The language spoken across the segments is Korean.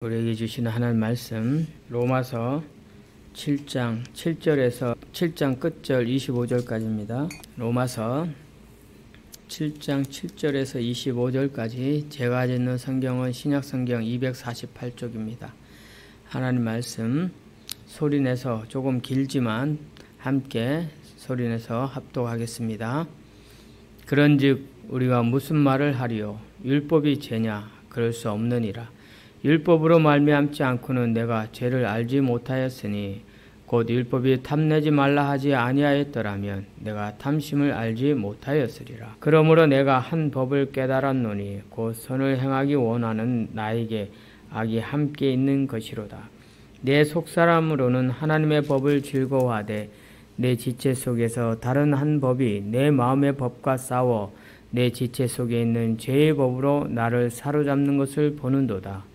우리에게 주시는 하나님 말씀 로마서 7장 7절에서 7장 끝절 25절까지입니다. 로마서 7장 7절에서 25절까지 제가 가지고 있는 성경은 신약성경 248쪽입니다. 하나님 말씀 소리내서 조금 길지만 함께 소리내서 합독하겠습니다. 그런즉 우리가 무슨 말을 하리요? 율법이 죄냐? 그럴 수 없느니라. 율법으로 말미암지 않고는 내가 죄를 알지 못하였으니 곧 율법이 탐내지 말라 하지 아니하였더라면 내가 탐심을 알지 못하였으리라. 그러므로 내가 한 법을 깨달았노니 곧 선을 행하기 원하는 나에게 악이 함께 있는 것이로다. 내 속사람으로는 하나님의 법을 즐거워하되 내 지체 속에서 다른 한 법이 내 마음의 법과 싸워 내 지체 속에 있는 죄의 법으로 나를 사로잡는 것을 보는도다.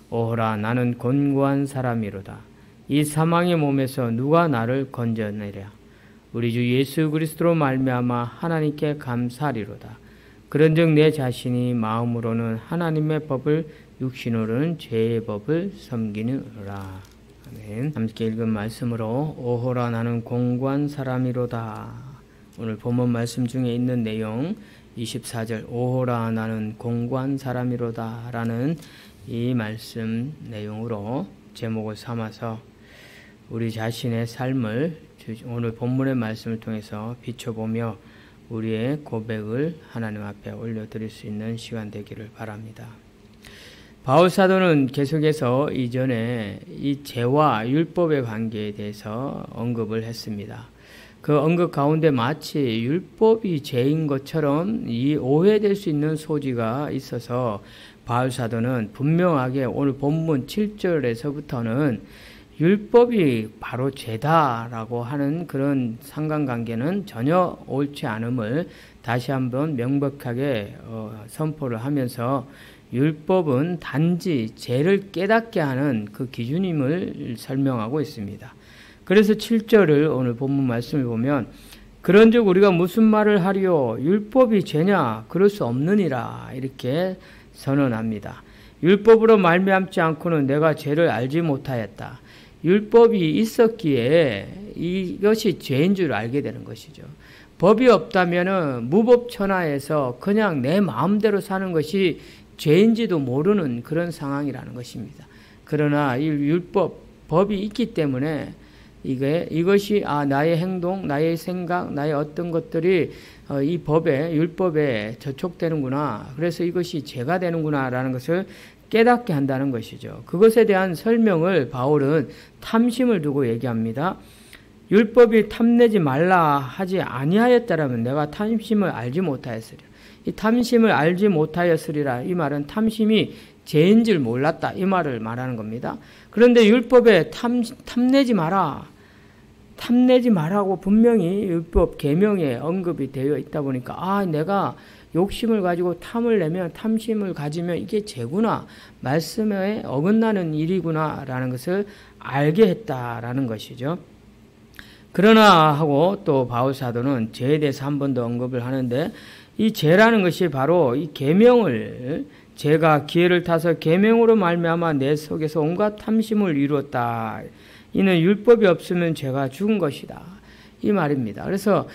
오호라, 나는 곤고한 사람이로다. 이 사망의 몸에서 누가 나를 건져내랴? 우리 주 예수 그리스도로 말미암아 하나님께 감사하리로다. 그런즉 내 자신이 마음으로는 하나님의 법을, 육신으로는 죄의 법을 섬기느라. 아멘. 함께 읽은 말씀으로 오호라, 나는 곤고한 사람이로다. 오늘 본문 말씀 중에 있는 내용 24절 오호라, 나는 곤고한 사람이로다 라는 이 말씀 내용으로 제목을 삼아서 우리 자신의 삶을 오늘 본문의 말씀을 통해서 비춰보며 우리의 고백을 하나님 앞에 올려드릴 수 있는 시간 되기를 바랍니다. 바울 사도는 계속해서 이전에 이 죄와 율법의 관계에 대해서 언급을 했습니다. 그 언급 가운데 마치 율법이 죄인 것처럼 이 오해될 수 있는 소지가 있어서 바울 사도는 분명하게 오늘 본문 7절에서부터는 율법이 바로 죄다라고 하는 그런 상관관계는 전혀 옳지 않음을 다시 한번 명백하게 선포를 하면서 율법은 단지 죄를 깨닫게 하는 그 기준임을 설명하고 있습니다. 그래서 7절을 오늘 본문 말씀을 보면 그런즉 우리가 무슨 말을 하리요? 율법이 죄냐? 그럴 수 없느니라 이렇게 선언합니다. 율법으로 말미암지 않고는 내가 죄를 알지 못하였다. 율법이 있었기에 이것이 죄인 줄 알게 되는 것이죠. 법이 없다면 무법천하에서 그냥 내 마음대로 사는 것이 죄인지도 모르는 그런 상황이라는 것입니다. 그러나 이 법이 있기 때문에 이것이 나의 행동, 나의 생각, 나의 어떤 것들이 이 율법에 저촉되는구나. 그래서 이것이 죄가 되는구나 라는 것을 깨닫게 한다는 것이죠. 그것에 대한 설명을 바울은 탐심을 두고 얘기합니다. 율법이 탐내지 말라 하지 아니하였다라면 내가 탐심을 알지 못하였으리라. 이 탐심을 알지 못하였으리라. 이 말은 탐심이 죄인 줄 몰랐다. 이 말을 말하는 겁니다. 그런데 율법에 탐내지 마라. 탐내지 말라고 분명히 율법 계명에 언급이 되어 있다 보니까 내가 욕심을 가지고 탐을 내면 탐심을 가지면 이게 죄구나. 말씀에 어긋나는 일이구나 라는 것을 알게 했다라는 것이죠. 그러나 하고 또 바울 사도는 죄에 대해서 한 번 더 언급을 하는데 이 죄라는 것이 바로 이 계명을 제가 기회를 타서 계명으로 말미암아 내 속에서 온갖 탐심을 이루었다. 이는 율법이 없으면 죄가 죽은 것이다. 이 말입니다. 그래서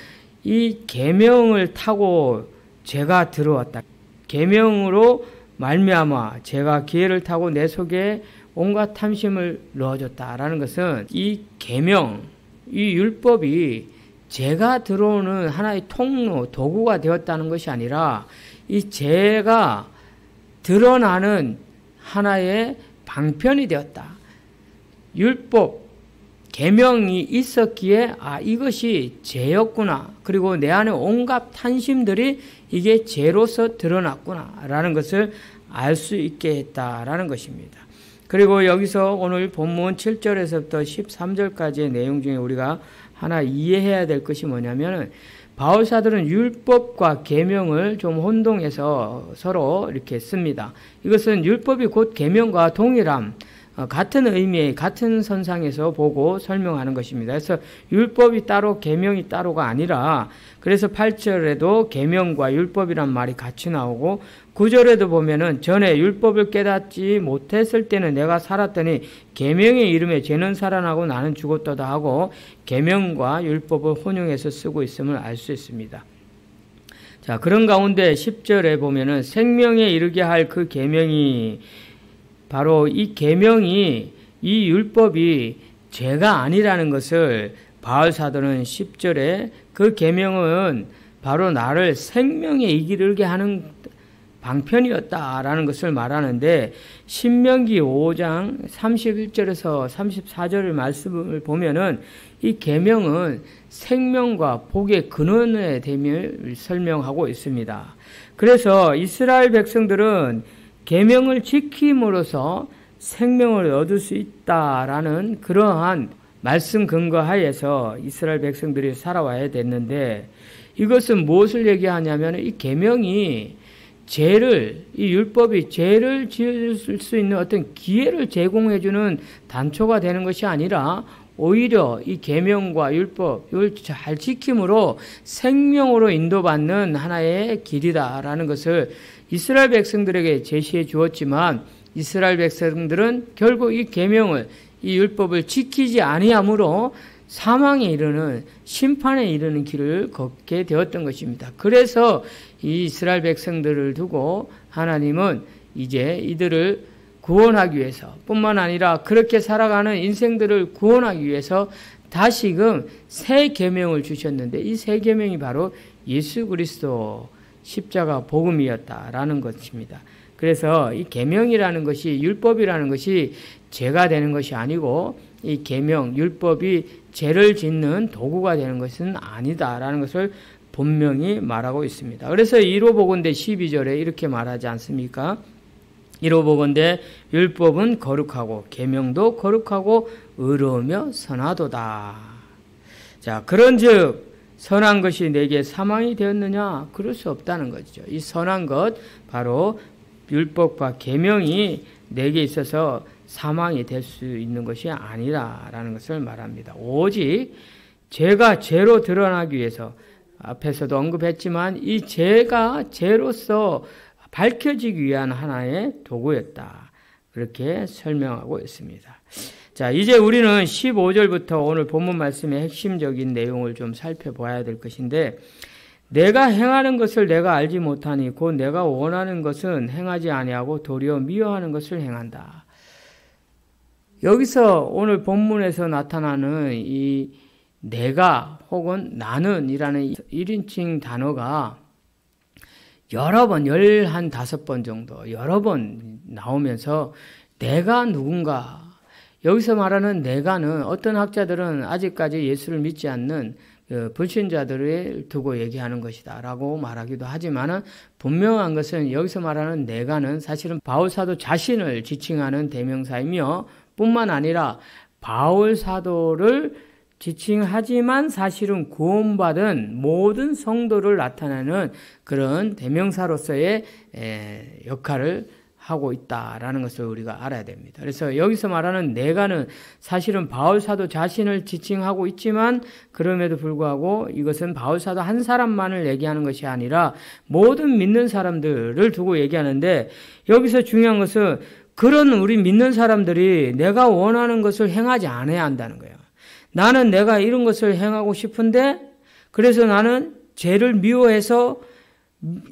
이 계명을 타고 죄가 들어왔다. 계명으로 말미암아 죄가 기회를 타고 내 속에 온갖 탐심을 넣어줬다라는 것은 이 계명, 이 율법이 죄가 들어오는 하나의 통로, 도구가 되었다는 것이 아니라 이 죄가 드러나는 하나의 방편이 되었다. 율법, 계명이 있었기에 이것이 죄였구나. 그리고 내 안에 온갖 탐심들이 이게 죄로서 드러났구나 라는 것을 알 수 있게 했다라는 것입니다. 그리고 여기서 오늘 본문 7절에서부터 13절까지의 내용 중에 우리가 하나 이해해야 될 것이 뭐냐면 바울 사도는 율법과 계명을 좀 혼동해서 서로 이렇게 씁니다. 이것은 율법이 곧 계명과 동일함, 같은 의미의 같은 선상에서 보고 설명하는 것입니다. 그래서 율법이 따로 계명이 따로가 아니라 그래서 8절에도 계명과 율법이란 말이 같이 나오고 9절에도 보면은 전에 율법을 깨닫지 못했을 때는 내가 살았더니 계명의 이름에 죄는 살아나고 나는 죽었도다 하고 계명과 율법을 혼용해서 쓰고 있음을 알 수 있습니다. 자, 그런 가운데 10절에 보면은 생명에 이르게 할 그 계명이 바로 이 계명이 이 율법이 죄가 아니라는 것을 바울 사도는 10절에 그 계명은 바로 나를 생명에 이르게 하는 방편이었다라는 것을 말하는데 신명기 5장 31절에서 34절의 말씀을 보면은 이 계명은 생명과 복의 근원에 됨을 설명하고 있습니다. 그래서 이스라엘 백성들은 계명을 지킴으로써 생명을 얻을 수 있다라는 그러한 말씀 근거하에서 이스라엘 백성들이 살아와야 됐는데 이것은 무엇을 얘기하냐면 이 계명이 죄를 이 율법이 죄를 지을 수 있는 어떤 기회를 제공해주는 단초가 되는 것이 아니라 오히려 이 계명과 율법을 잘 지킴으로 생명으로 인도받는 하나의 길이다라는 것을 이스라엘 백성들에게 제시해 주었지만 이스라엘 백성들은 결국 이 계명을 이 율법을 지키지 아니함으로 사망에 이르는 심판에 이르는 길을 걷게 되었던 것입니다. 그래서 이 이스라엘 백성들을 두고 하나님은 이제 이들을 구원하기 위해서 뿐만 아니라 그렇게 살아가는 인생들을 구원하기 위해서 다시금 새 계명을 주셨는데 이 새 계명이 바로 예수 그리스도 십자가 복음이었다라는 것입니다. 그래서 이 계명이라는 것이 율법이라는 것이 죄가 되는 것이 아니고 이 계명 율법이 죄를 짓는 도구가 되는 것은 아니다라는 것을 분명히 말하고 있습니다. 그래서 이로보건대 12절에 이렇게 말하지 않습니까? 이로보건대 율법은 거룩하고 계명도 거룩하고 의로우며 선하도다. 자, 그런즉 선한 것이 내게 사망이 되었느냐? 그럴 수 없다는 거죠. 이 선한 것 바로 율법과 계명이 내게 있어서 사망이 될 수 있는 것이 아니라라는 것을 말합니다. 오직 죄가 죄로 드러나기 위해서 앞에서도 언급했지만 이 죄가 죄로서 밝혀지기 위한 하나의 도구였다. 그렇게 설명하고 있습니다. 자, 이제 우리는 15절부터 오늘 본문 말씀의 핵심적인 내용을 좀 살펴봐야 될 것인데 내가 행하는 것을 내가 알지 못하니 곧 내가 원하는 것은 행하지 아니하고 도리어 미워하는 것을 행한다. 여기서 오늘 본문에서 나타나는 이 내가 혹은 나는이라는 1인칭 단어가 여러 번, 15번 정도 여러 번 나오면서 내가 누군가 여기서 말하는 내가는 어떤 학자들은 아직까지 예수를 믿지 않는 불신자들을 두고 얘기하는 것이다 라고 말하기도 하지만 분명한 것은 여기서 말하는 내가는 사실은 바울 사도 자신을 지칭하는 대명사이며 뿐만 아니라 바울 사도를 지칭하지만 사실은 구원받은 모든 성도를 나타내는 그런 대명사로서의 역할을 하고 있다라는 것을 우리가 알아야 됩니다. 그래서 여기서 말하는 내가는 사실은 바울 사도 자신을 지칭하고 있지만 그럼에도 불구하고 이것은 바울 사도 한 사람만을 얘기하는 것이 아니라 모든 믿는 사람들을 두고 얘기하는데 여기서 중요한 것은 그런 우리 믿는 사람들이 내가 원하는 것을 행하지 않아야 한다는 거예요. 나는 내가 이런 것을 행하고 싶은데 그래서 나는 죄를 미워해서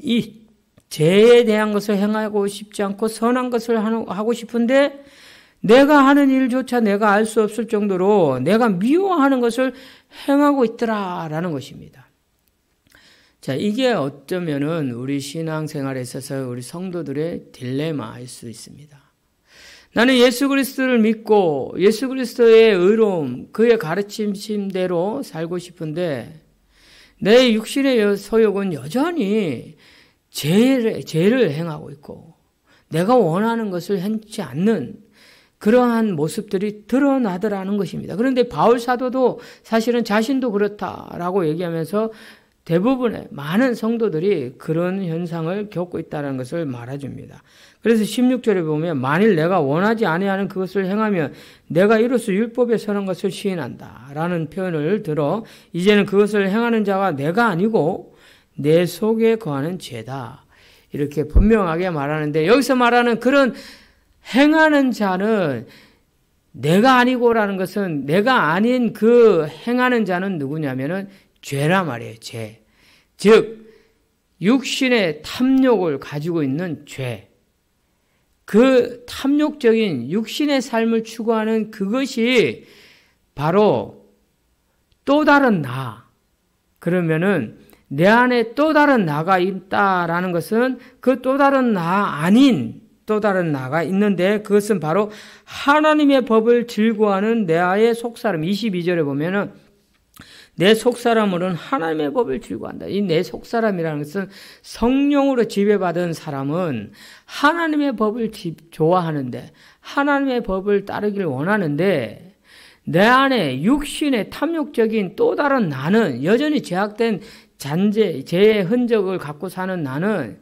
이 죄에 대한 것을 행하고 싶지 않고 선한 것을 하고 싶은데 내가 하는 일조차 내가 알 수 없을 정도로 내가 미워하는 것을 행하고 있더라라는 것입니다. 자, 이게 어쩌면은 우리 신앙생활에 있어서 우리 성도들의 딜레마일 수 있습니다. 나는 예수 그리스도를 믿고 예수 그리스도의 의로움, 그의 가르침대로 살고 싶은데 내 육신의 소욕은 여전히 죄를 행하고 있고 내가 원하는 것을 행치 않는 그러한 모습들이 드러나더라는 것입니다. 그런데 바울 사도도 사실은 자신도 그렇다라고 얘기하면서 대부분의 많은 성도들이 그런 현상을 겪고 있다는 것을 말해줍니다. 그래서 16절에 보면 만일 내가 원하지 아니하는 그것을 행하면 내가 이로써 율법에 서는 것을 시인한다 라는 표현을 들어 이제는 그것을 행하는 자가 내가 아니고 내 속에 거하는 죄다 이렇게 분명하게 말하는데, 여기서 말하는 그런 행하는 자는 내가 아니고라는 것은 내가 아닌 그 행하는 자는 누구냐면은 죄라 말이에요. 죄. 즉 육신의 탐욕을 가지고 있는 죄. 그 탐욕적인 육신의 삶을 추구하는 그것이 바로 또 다른 나. 그러면은 내 안에 또 다른 나가 있다라는 것은 그 또 다른 나 아닌 또 다른 나가 있는데, 그것은 바로 하나님의 법을 즐거워하는 내 아의 속사람. 22절에 보면은 내 속사람으로는 하나님의 법을 즐거워한다. 이 내 속사람이라는 것은 성령으로 지배받은 사람은 하나님의 법을 좋아하는데, 하나님의 법을 따르기를 원하는데, 내 안에 육신의 탐욕적인 또 다른 나는, 여전히 제약된 죄의 흔적을 갖고 사는 나는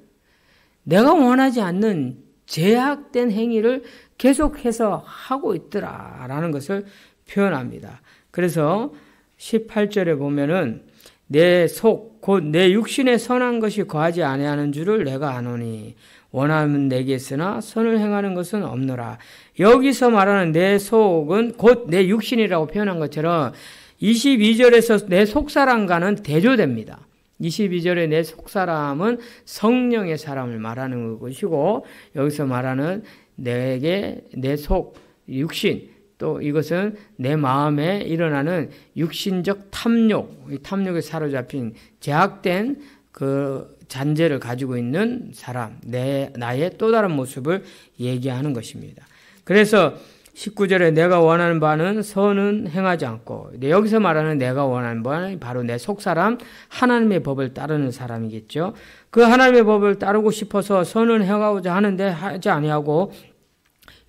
내가 원하지 않는 제약된 행위를 계속해서 하고 있더라라는 것을 표현합니다. 그래서 18절에 보면은 내 속 곧 내 육신에 선한 것이 거하지 아니하는 줄을 내가 아노니 원하면 내게 있으나 선을 행하는 것은 없노라. 여기서 말하는 내 속은 곧 내 육신이라고 표현한 것처럼 22절에서 내 속사람과는 대조됩니다. 22절에 내 속사람은 성령의 사람을 말하는 것이고, 여기서 말하는 내게 내 속, 육신, 또 이것은 내 마음에 일어나는 육신적 탐욕, 이 탐욕에 사로잡힌 제약된 그 잔재를 가지고 있는 사람, 나의 또 다른 모습을 얘기하는 것입니다. 그래서 19절에 내가 원하는 바는 선은 행하지 않고, 여기서 말하는 내가 원하는 바는 바로 내 속사람, 하나님의 법을 따르는 사람이겠죠. 그 하나님의 법을 따르고 싶어서 선을 행하고자 하는데 하지 아니하고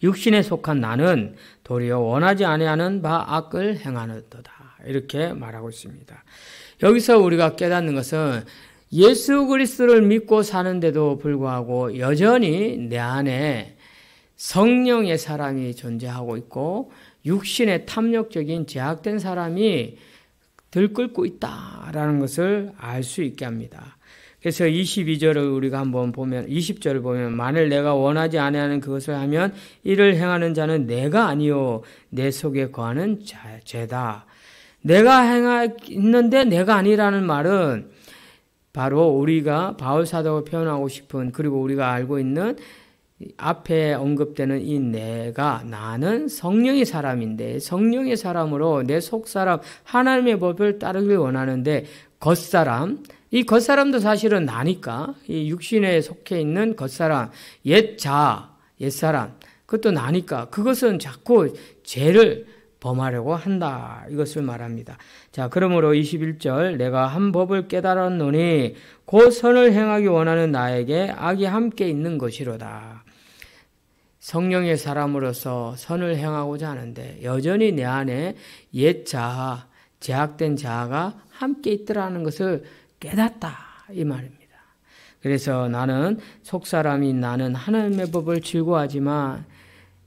육신에 속한 나는 도리어 원하지 아니하는 바 악을 행하는도다. 이렇게 말하고 있습니다. 여기서 우리가 깨닫는 것은 예수 그리스도를 믿고 사는데도 불구하고 여전히 내 안에 성령의 사람이 존재하고 있고 육신의 탐욕적인 제약된 사람이 들끓고 있다라는 것을 알 수 있게 합니다. 그래서 22절을 우리가 한번 보면, 20절을 보면 만일 내가 원하지 아니하는 그것을 하면 이를 행하는 자는 내가 아니요 내 속에 거하는 죄다. 내가 행했는데 내가 아니라는 말은 바로 우리가 바울 사도가 표현하고 싶은, 그리고 우리가 알고 있는 앞에 언급되는 이 나는 성령의 사람인데, 성령의 사람으로 내 속사람 하나님의 법을 따르길 원하는데 겉사람, 이 겉사람도 사실은 나니까, 이 육신에 속해 있는 겉사람, 옛사람, 그것도 나니까 그것은 자꾸 죄를 범하려고 한다, 이것을 말합니다. 자, 그러므로 21절 내가 한 법을 깨달았노니 곧 선을 행하기 원하는 나에게 악이 함께 있는 것이로다. 성령의 사람으로서 선을 행하고자 하는데 여전히 내 안에 옛 자아, 제약된 자아가 함께 있더라는 것을 깨닫다, 이 말입니다. 그래서 나는 속사람인 나는 하나님의 법을 즐거워하지만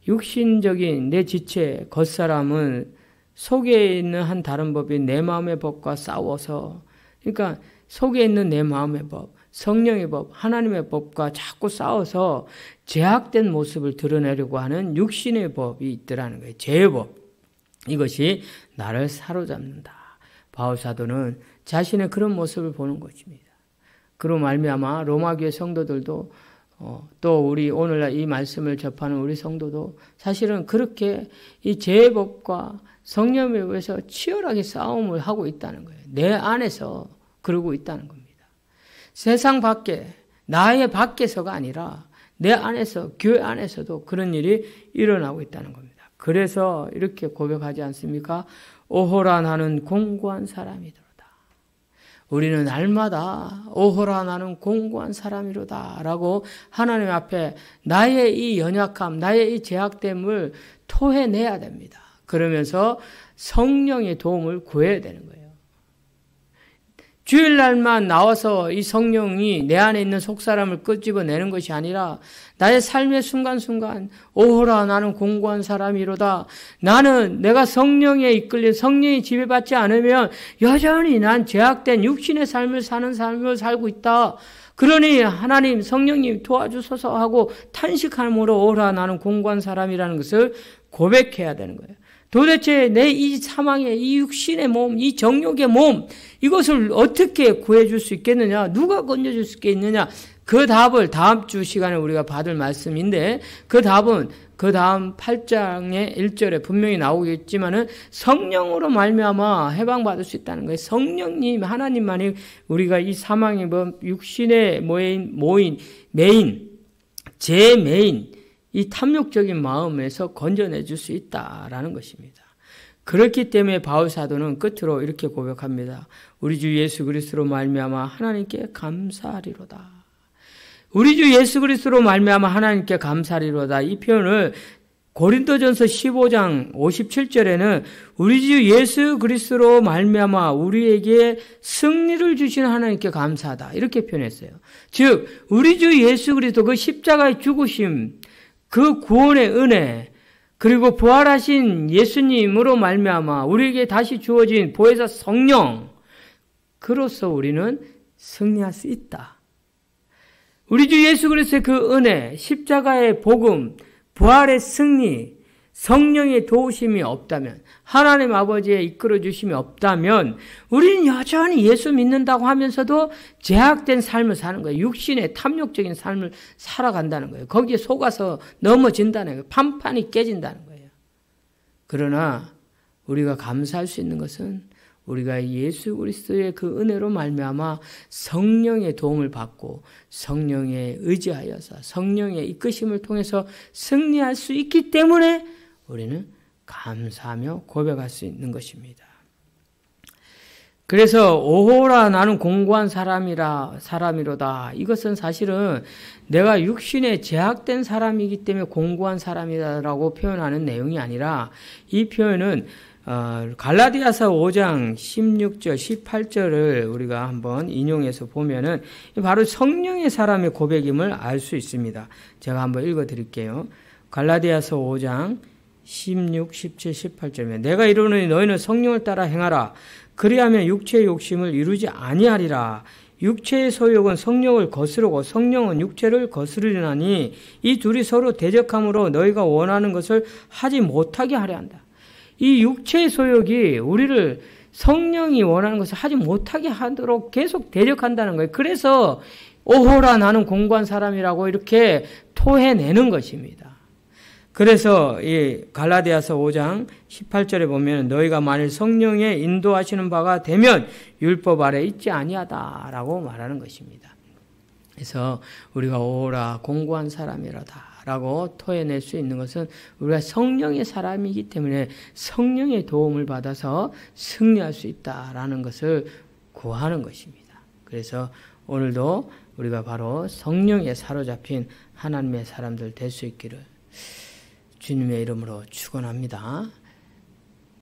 육신적인 내 지체, 겉사람은 속에 있는 한 다른 법이 내 마음의 법과 싸워서, 그러니까 속에 있는 내 마음의 법, 성령의 법, 하나님의 법과 자꾸 싸워서 제약된 모습을 드러내려고 하는 육신의 법이 있더라는 거예요. 죄의 법. 이것이 나를 사로잡는다. 바울 사도는 자신의 그런 모습을 보는 것입니다. 그로 말미암아 로마교회 성도들도 또 우리 오늘날 이 말씀을 접하는 우리 성도도 사실은 그렇게 이 죄의 법과 성령에 의해서 치열하게 싸움을 하고 있다는 거예요. 내 안에서 그러고 있다는 겁니다. 세상 밖에, 나의 밖에서가 아니라 내 안에서, 교회 안에서도 그런 일이 일어나고 있다는 겁니다. 그래서 이렇게 고백하지 않습니까? 오호라 나는 공고한 사람이로다. 우리는 날마다 오호라 나는 공고한 사람이로다 라고 하나님 앞에 나의 이 연약함, 나의 이 제약됨을 토해내야 됩니다. 그러면서 성령의 도움을 구해야 되는 거예요. 주일날만 나와서 이 성령이 내 안에 있는 속사람을 끄집어내는 것이 아니라 나의 삶의 순간순간 오호라 나는 공고한 사람이로다. 나는 내가 성령에 이끌린 성령이 지배받지 않으면 여전히 난 죄악된 육신의 삶을 사는 삶을 살고 있다. 그러니 하나님 성령님 도와주소서 하고 탄식함으로 오호라 나는 공고한 사람이라는 것을 고백해야 되는 거예요. 도대체 내 이 사망의 이 육신의 몸, 이 정욕의 몸, 이것을 어떻게 구해줄 수 있겠느냐? 누가 건져줄 수 있겠느냐? 그 답을 다음 주 시간에 우리가 받을 말씀인데, 그 답은 그 다음 8장의 1절에 분명히 나오겠지만은 성령으로 말미암아 해방받을 수 있다는 거예요. 성령님, 하나님만이 우리가 이 사망의 몸, 육신의 제 메인, 이 탐욕적인 마음에서 건져내 줄 수 있다라는 것입니다. 그렇기 때문에 바울 사도는 끝으로 이렇게 고백합니다. 우리 주 예수 그리스도로 말미암아 하나님께 감사하리로다. 우리 주 예수 그리스도로 말미암아 하나님께 감사하리로다. 이 표현을 고린도전서 15장 57절에는 우리 주 예수 그리스도로 말미암아 우리에게 승리를 주신 하나님께 감사하다. 이렇게 표현했어요. 즉 우리 주 예수 그리스도 그 십자가의 죽으심, 그 구원의 은혜, 그리고 부활하신 예수님으로 말미암아 우리에게 다시 주어진 보혜사 성령, 그로써 우리는 승리할 수 있다. 우리 주 예수 그리스도의 그 은혜, 십자가의 복음, 부활의 승리, 성령의 도우심이 없다면, 하나님 아버지의 이끌어 주심이 없다면 우리는 여전히 예수 믿는다고 하면서도 제약된 삶을 사는 거예요. 육신의 탐욕적인 삶을 살아간다는 거예요. 거기에 속아서 넘어진다는 거예요. 판판이 깨진다는 거예요. 그러나 우리가 감사할 수 있는 것은 우리가 예수 그리스도의 그 은혜로 말미암아 성령의 도움을 받고 성령에 의지하여서 성령의 이끄심을 통해서 승리할 수 있기 때문에 우리는 감사하며 고백할 수 있는 것입니다. 그래서 오호라 나는 공고한 사람이로다. 이것은 사실은 내가 육신에 제약된 사람이기 때문에 공고한 사람이라고 표현하는 내용이 아니라 이 표현은 갈라디아서 5장 16절 18절을 우리가 한번 인용해서 보면은 바로 성령의 사람의 고백임을 알 수 있습니다. 제가 한번 읽어 드릴게요. 갈라디아서 5장 16, 17, 18절에 내가 이르노니 너희는 성령을 따라 행하라. 그리하면 육체의 욕심을 이루지 아니하리라. 육체의 소욕은 성령을 거스르고 성령은 육체를 거스르리나니 이 둘이 서로 대적함으로 너희가 원하는 것을 하지 못하게 하려 한다. 이 육체의 소욕이 우리를 성령이 원하는 것을 하지 못하게 하도록 계속 대적한다는 거예요. 그래서 오호라 나는 공고한 사람이라고 이렇게 토해내는 것입니다. 그래서 이 갈라디아서 5장 18절에 보면 너희가 만일 성령의 인도하시는 바가 되면 율법 아래 있지 아니하다라고 말하는 것입니다. 그래서 우리가 오호라 공고한 사람이라다 라고 토해낼 수 있는 것은 우리가 성령의 사람이기 때문에 성령의 도움을 받아서 승리할 수 있다라는 것을 구하는 것입니다. 그래서 오늘도 우리가 바로 성령에 사로잡힌 하나님의 사람들 될 수 있기를 주님의 이름으로 축원합니다.